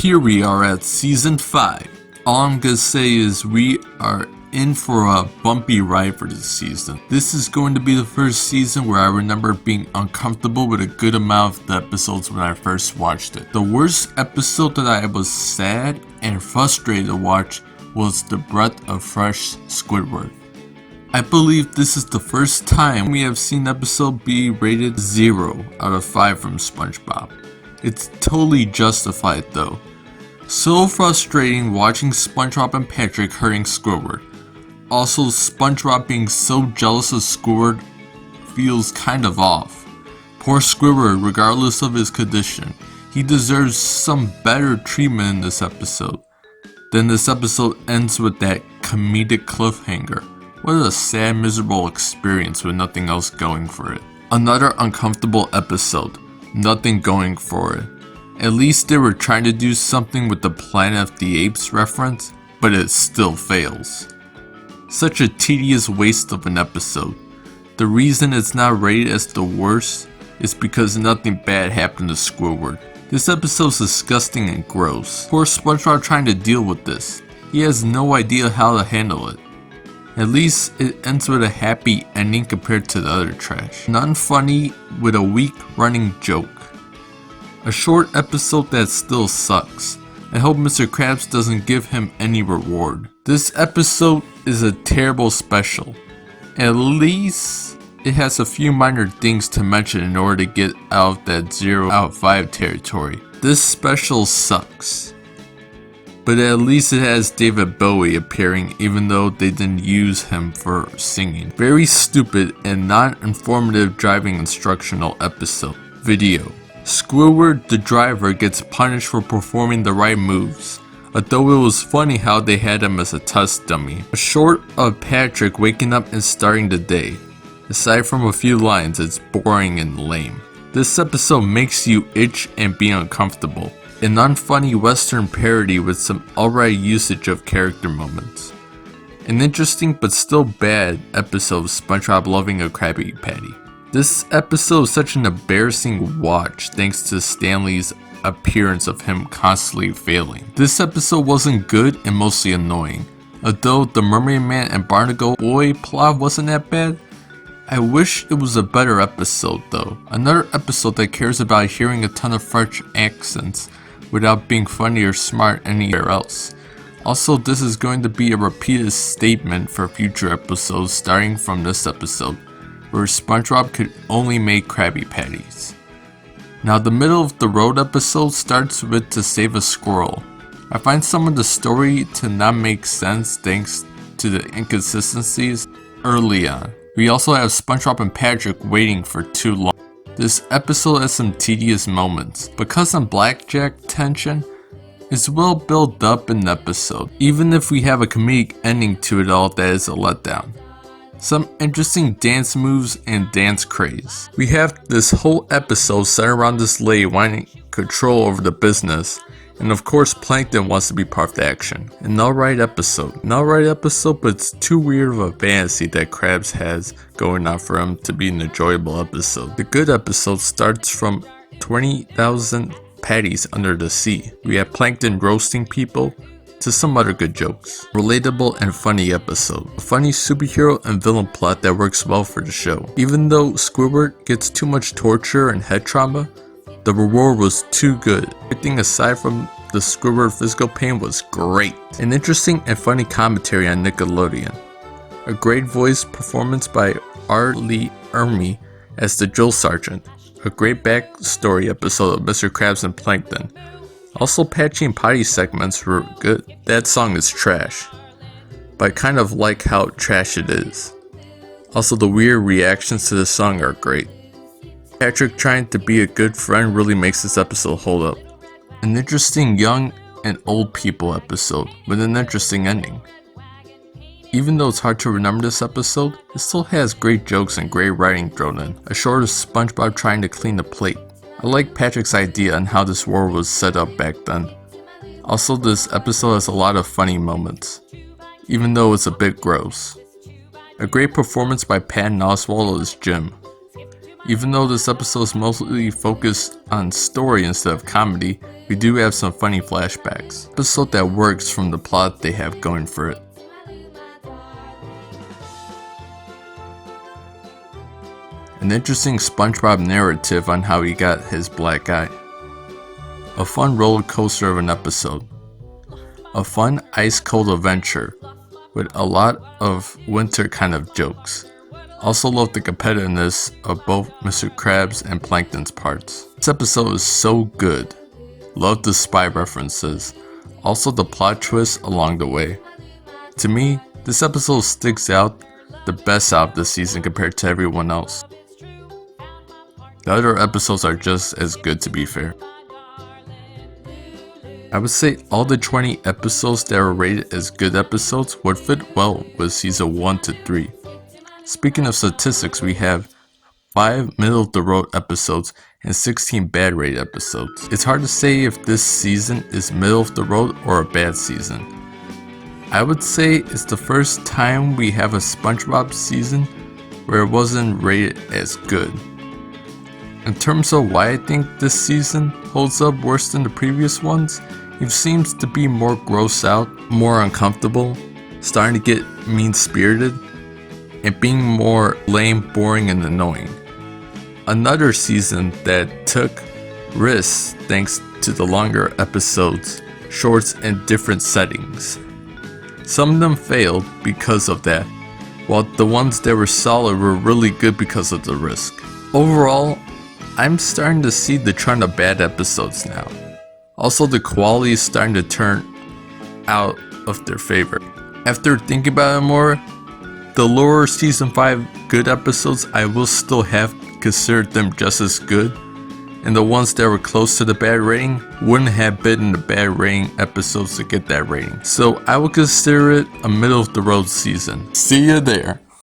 Here we are at Season 5. All I'm gonna say is we are in for a bumpy ride for this season. This is going to be the first season where I remember being uncomfortable with a good amount of the episodes when I first watched it. The worst episode that I was sad and frustrated to watch was The Breath of Fresh Squidward. I believe this is the first time we have seen the episode be rated 0 out of 5 from Spongebob. It's totally justified though. So frustrating watching SpongeBob and Patrick hurting Squidward. Also, SpongeBob being so jealous of Squidward feels kind of off. Poor Squidward, regardless of his condition, he deserves some better treatment in this episode. Then this episode ends with that comedic cliffhanger. What a sad, miserable experience with nothing else going for it. Another uncomfortable episode. Nothing going for it. At least they were trying to do something with the Planet of the Apes reference, but it still fails. Such a tedious waste of an episode. The reason it's not rated as the worst is because nothing bad happened to Squidward. This episode's disgusting and gross. Poor SpongeBob trying to deal with this. He has no idea how to handle it. At least it ends with a happy ending compared to the other trash. None funny with a weak running joke. A short episode that still sucks. I hope Mr. Krabs doesn't give him any reward. This episode is a terrible special. At least it has a few minor things to mention in order to get out of that 0 out of 5 territory. This special sucks. But at least it has David Bowie appearing even though they didn't use him for singing. Very stupid and non-informative driving instructional episode. Video. Squidward the driver gets punished for performing the right moves. Although it was funny how they had him as a test dummy. Short of Patrick waking up and starting the day. Aside from a few lines, it's boring and lame. This episode makes you itch and be uncomfortable. An unfunny western parody with some alright usage of character moments. An interesting but still bad episode of SpongeBob loving a Krabby Patty. This episode is such an embarrassing watch thanks to Stanley's appearance of him constantly failing. This episode wasn't good and mostly annoying. Although the Mermaid Man and Barnacle Boy plot wasn't that bad, I wish it was a better episode though. Another episode that cares about hearing a ton of French accents without being funny or smart anywhere else. Also, this is going to be a repeated statement for future episodes starting from this episode, where SpongeBob could only make Krabby Patties. Now the middle of the road episode starts with to save a squirrel. I find some of the story to not make sense thanks to the inconsistencies early on. We also have SpongeBob and Patrick waiting for too long. This episode has some tedious moments, because some blackjack tension is well built up in the episode, even if we have a comedic ending to it all that is a letdown. Some interesting dance moves and dance craze. We have this whole episode centered around this lady wanting control over the business, and of course Plankton wants to be part of the action. An alright episode, but it's too weird of a fantasy that Krabs has going on for him to be an enjoyable episode. The good episode starts from 20,000 patties under the sea. We have Plankton roasting people to some other good jokes. Relatable and funny episode. A funny superhero and villain plot that works well for the show. Even though Squidward gets too much torture and head trauma, the reward was too good. Everything aside from the Squidward physical pain was great. An interesting and funny commentary on Nickelodeon. A great voice performance by R. Lee Ermey as the drill sergeant. A great backstory episode of Mr. Krabs and Plankton. Also, Patchy and Potty segments were good. That song is trash, but I kind of like how trash it is. Also, the weird reactions to the song are great. Patrick trying to be a good friend really makes this episode hold up. An interesting young and old people episode with an interesting ending. Even though it's hard to remember this episode, it still has great jokes and great writing thrown in. A short of SpongeBob trying to clean the plate. I like Patrick's idea on how this world was set up back then. Also, this episode has a lot of funny moments, even though it's a bit gross. A great performance by Patton Oswalt as Jim. Even though this episode is mostly focused on story instead of comedy, we do have some funny flashbacks. Episode that works from the plot they have going for it. An interesting Spongebob narrative on how he got his black eye. A fun roller coaster of an episode. A fun ice cold adventure with a lot of winter kind of jokes. Also love the competitiveness of both Mr. Krabs and Plankton's parts. This episode is so good. Love the spy references. Also the plot twists along the way. To me, this episode sticks out the best out of the season compared to everyone else. The other episodes are just as good, to be fair. I would say all the 20 episodes that were rated as good episodes would fit well with season 1 to 3. Speaking of statistics, we have 5 middle of the road episodes and 16 bad rated episodes. It's hard to say if this season is middle of the road or a bad season. I would say it's the first time we have a Spongebob season where it wasn't rated as good. In terms of why I think this season holds up worse than the previous ones, it seems to be more gross out, more uncomfortable, starting to get mean-spirited, and being more lame, boring, and annoying. Another season that took risks thanks to the longer episodes, shorts, and different settings. Some of them failed because of that, while the ones that were solid were really good because of the risk. Overall, I'm starting to see the trend of bad episodes now. Also, the quality is starting to turn out of their favor. After thinking about it more, the lower season 5 good episodes I will still have considered them just as good, and the ones that were close to the bad rating wouldn't have been in the bad rating episodes to get that rating. So I would consider it a middle of the road season. See you there.